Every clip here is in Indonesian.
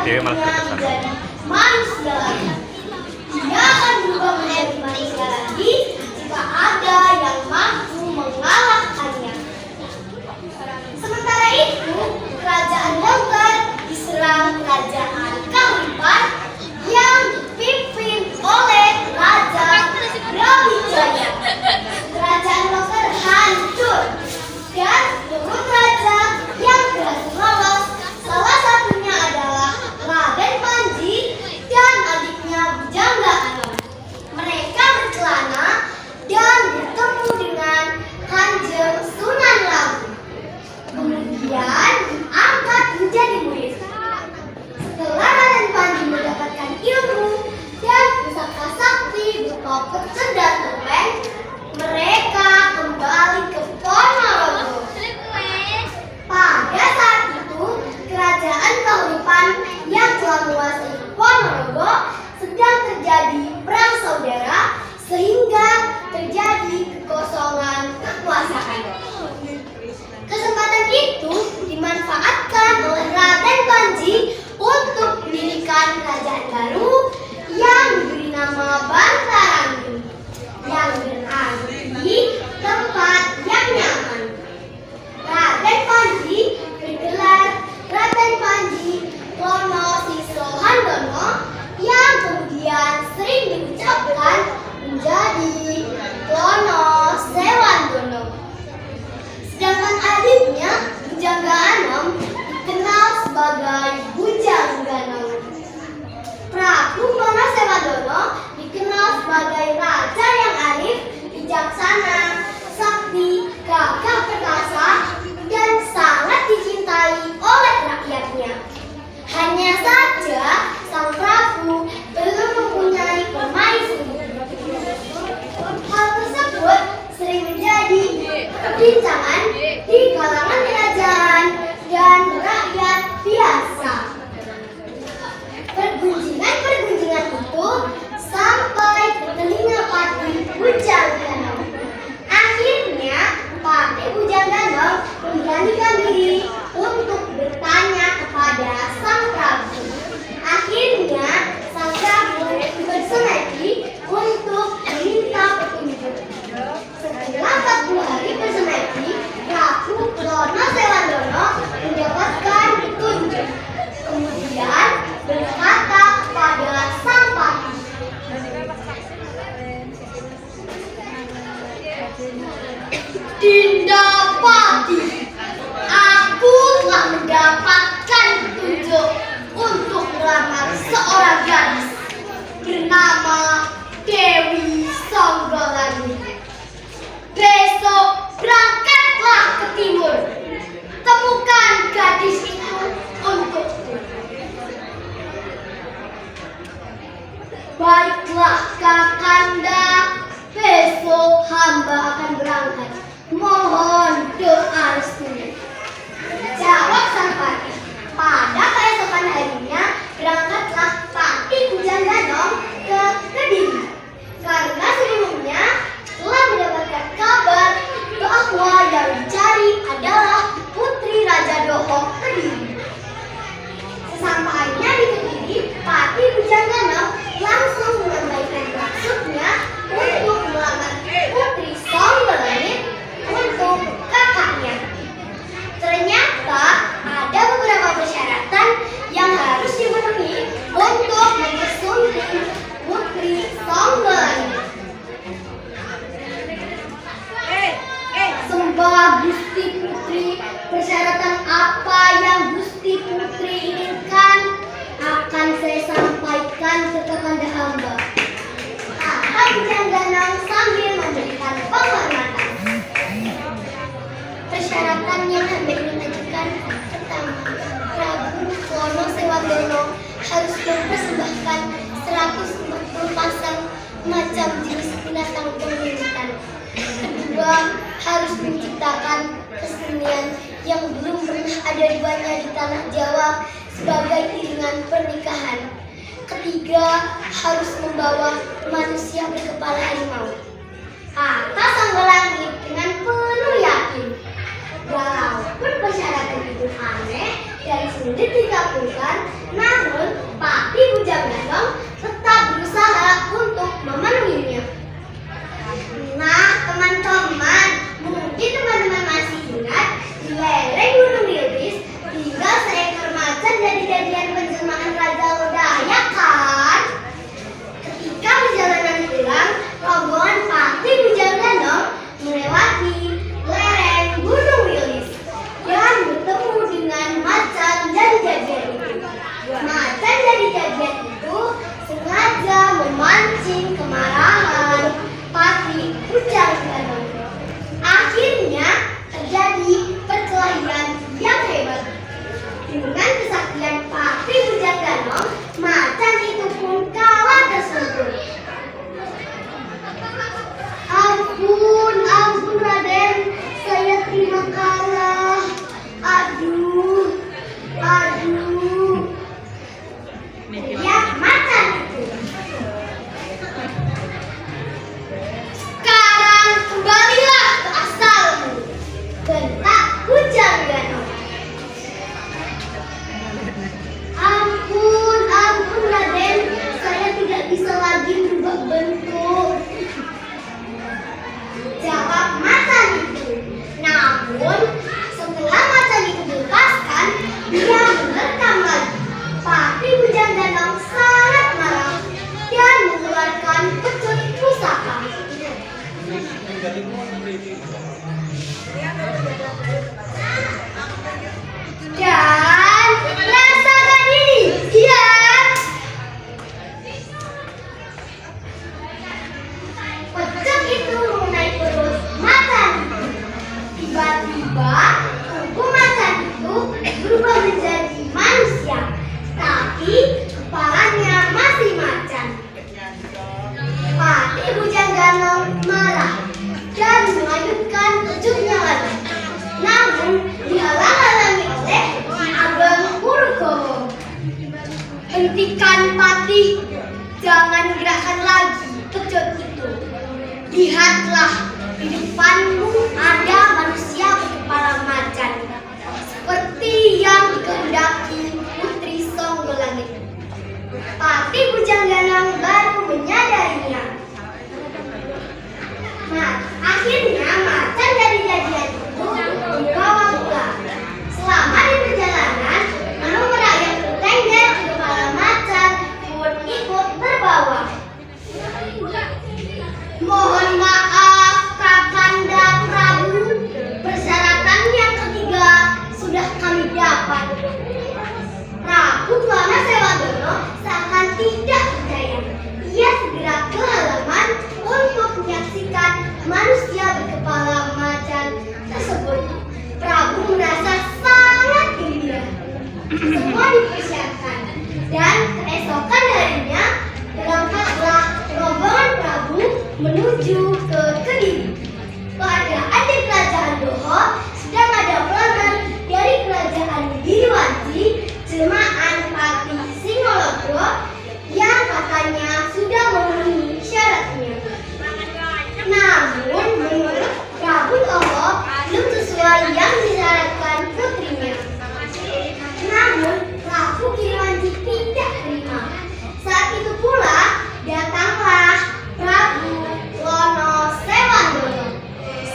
Dewi malah hatinya terkesan. menjadi manusia lagi. Dia akan berubah menjadi manusia lagi jika ada yang mampu mengalahkannya. Sementara itu, kerajaan Lengger diserang kerajaan Kahuripan yang dipimpin oleh Raja Brawijaya. Kerajaan Lengger hancur dan menurut raja yang berhasil lolos, salah satunya adalah Raden Panji dan adiknya Bujangga Anom. Mereka berkelana dan bertemu dengan Kanjeng Sunan Labu. Kemudian diangkat menjadi murid. Setelah Raden Panji mendapatkan ilmu dan pusaka sakti berupa pecel dan topeng, mereka kembali ke Ponorogo. Pada saat itu, kerajaan Kahuripan yang telah menguasai Ponorogo sedang terjadi perang saudara sehingga terjadi kekosongan kekuasaan. Kesempatan itu dimanfaatkan oleh Raden Panji untuk mendirikan kerajaan baru yang diberi nama Bantarangi, yang berarti tempat yang nyaman. Raden Panji bergelar Raden Panji Klono Sisohandono yang kemudian sering diucapkan menjadi Klono Sewandono. Sedangkan adiknya Bujangga Anom dikenal sebagai Bujangga Anom. Prabu Klono Sewandono dikenal sebagai raja yang arif, bijaksana, sakti, gagah perkasa, dan sangat dicintai oleh rakyatnya. Hanya saja sang Prabu belum mempunyai permaisuri. Hal tersebut sering menjadi perbincangan di kalangan kerajaan dan rakyat biasa. Pergunjingan itu sampai ke telinga Pati Bujangga Anom. Akhirnya Pati Bujangga Anom memberanikan diri untuk bertanya kepada sang Prabu. Akhirnya sang Prabu bersemedi untuk meminta petunjuk. Setelah 40 hari bersemedi, Prabu Klono Sewandono mendapatkan petunjuk. Kemudian berkata kepada sang Pati, "Dinda Pati, aku telah mendapatkan petunjuk untuk melamar seorang gadis bernama Dewi Songgolangit. Besok berangkatlah ke timur. Temukan gadis itu untukku." "Baiklah Kakanda, besok hamba akan berangkat. Mohon doa restunya," jawab sang Pati. Pada keesokan harinya berangkatlah Pati Bujangga Anom ke Kediri. Karena sebelumnya telah mendapatkan kabar bahwa yang dicari adalah putri Raja Dohok Kediri. Sesampainya di Kediri, Pati Bujangga Anom langsung menyampaikan maksudnya untuk melamar putri Songgolangit untuk kakaknya. Ternyata ada beberapa persyaratan yang harus dipenuhi untuk mempersunting putri Songgolangit. "Sembah Gusti Putri, persyaratan apa yang Gusti Putri inginkan akan saya sampaikan ke Kakanda hamba," kata Bujangga Anom sambil memberikan penghormatan. Persyaratan yang hamba ingin ajukan: pertama, Prabu Klono Sewandono harus mempersembahkan 140 pasang macam jenis binatang pengiritan. Kedua, harus menciptakan kesenian yang belum pernah ada duanya di tanah Jawa sebagai iringan pernikahan. Ketiga, harus membawa manusia berkepala harimau. Kata Songgolangit dengan penuh yakin. Walaupun persyaratan itu aneh dan sulit dikabulkan, namun Hentikan Pati, jangan gerakkan lagi kejut itu. Lihatlah, di depanmu ada manusia berkepala macan, seperti yang dikehendaki Putri Songgolangit. Pati Bujangganang baru menyadarinya. Nah, akhirnya macan dari jadian itu membawa pulang. Selama di perjalanan, lalu merayap bertengger di kepala macan pun ikut terbawa. Mohon maaf Kakanda Prabu, persyaratan yang ketiga sudah kami dapat. Prabu Klana Sewadono seakan tidak percaya. Ia segera ke halaman untuk menyaksikan manusia berkepala macan tersebut. Prabu merasa sangat gembira. Semua dipersiapkan dan keesokan harinya berangkatlah rombongan Prabu menuju ke Kediri. Keadaan di kerajaan Doho sedang ada pelamar dari kerajaan Giriwanci, jelmaan Pati Singolodro yang katanya sudah memenuhi syaratnya. Namun menurut Prabu Doho belum sesuai yang disyaratkan putrinya. Namun Prabu Giriwanci tidak terima. Saat itu pula datanglah Prabu Klono Sewandono.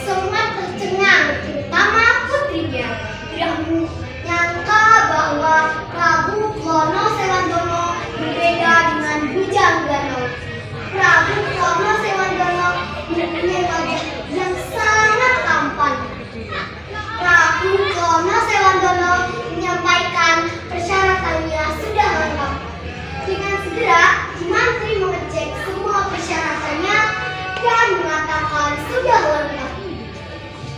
Semua tercengang, terutama putrinya. Tidak menyangka bahwa Prabu Klono Sewandono berbeda dengan Bujangganang. Prabu Klono Sewandono mempunyai wajah yang sangat tampan. Prabu Klono Sewandono menyampaikan persyaratannya sudah lengkap. Dengan segera, Mantri mengecek semua persyaratannya dan mengatakan sudah lengkap.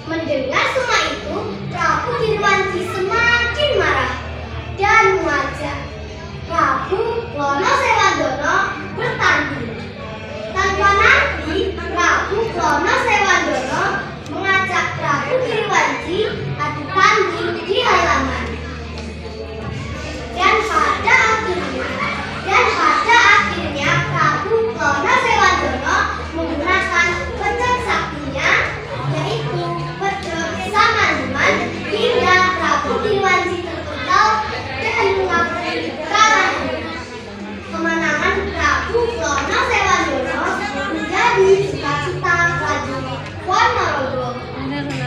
Mendengar semua itu, Prabu Giriwanci semakin marah dan mengajak Prabu Klono Sewandono bertanding. Tanpa nanti, Prabu Klono Sewandono mengajak Prabu Giriwanci adu tanding di halaman. Dan pada akhirnya Prabu Klono Sewandono menggunakan pecak saktinya, yaitu pecak Samandiman, hingga Prabu Giriwanci terpukul dan mengakui kalahnya. Kemenangan Prabu Klono Sewandono menjadi cita-cita prajurit Ponorogo.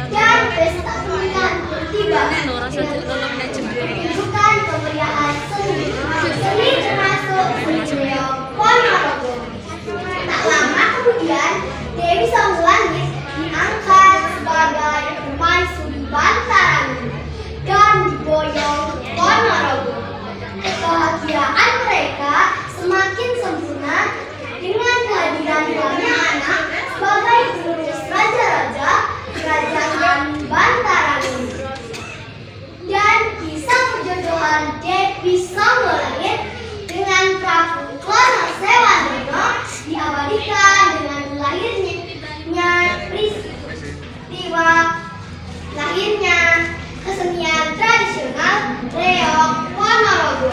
Dan pesta pernikahan pun tiba menunjukkan kemeriahan seni termasuk seni reog Ponorogo. Tak lama kemudian Dewi Songgolangit diangkat sebagai permaisuri Bantarangi dan diboyong Ponorogo. Kebahagiaan mereka semakin sempurna dengan kehadiran banyak anak sebagai penerus raja-raja kerajaan Bantarangi. Dan kisah perjodohan Dewi Songgolangit dengan Prabu Klono Sewandono diabadikan dengan lahirnya kesenian tradisional reog Ponorogo.